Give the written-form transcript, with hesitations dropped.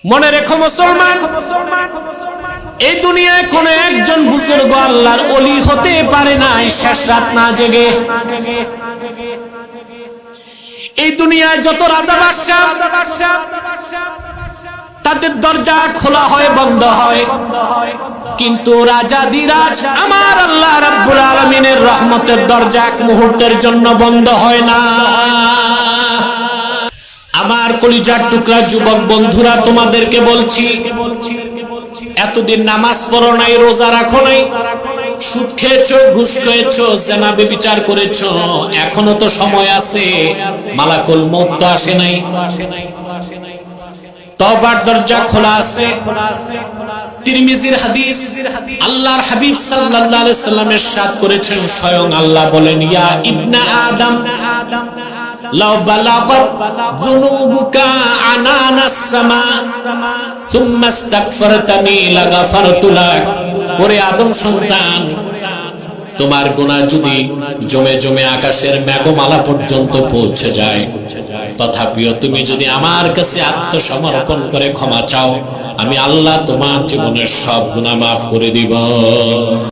মনে রেখো মুসলমান, এই দুনিয়ায় কোন একজন বুজুর্গ আল্লাহর ওলি হতে পারে নাই শেষ রাত না জেগে। এই দুনিয়ায় যত রাজা বাদশা তাদের দরজা খোলা হয় বন্ধ হয়, কিন্তু রাজাদিরাজ আমার আল্লাহ রাব্বুল আলামিনের রহমতের দরজা এক মুহূর্তের জন্য বন্ধ হয় না। আমার কলিজার টুকরা যুবক বন্ধুরা, তোমাদেরকে বলছি, এতদিন নামাজ পড়ো নাই, রোজা রাখো নাই, সুদ খেয়েছো, ঘুষ খেয়েছো, জেনা ব্যভিচার করেছো, এখনো তো সময় আছে, মালাকুল মউত তো আসে নাই, তওবার দরজা খোলা আছে। তিরমিজির হাদিস, আল্লাহর হাবিব সাল্লাল্লাহু আলাইহি সাল্লাম ইরশাদ করেছেন, স্বয়ং আল্লাহ বলেন, ইয়া ইবনা আদম লাউ বালাগাত যুনুবুকা আনানাস সামা সুম্মা ইস্তাগফারতানি লাগাফারতু লাক। ওরে আদম সন্তান, তোমার গুনাহ যদি জমে জমে আকাশের মেঘমালা পর্যন্ত পৌঁছে যায়, তথাপিও তুমি যদি আমার কাছে আত্মসমর্পণ করে ক্ষমা চাও, আমি আল্লাহ তোমার জীবনের সব গুনাহ মাফ করে দিব।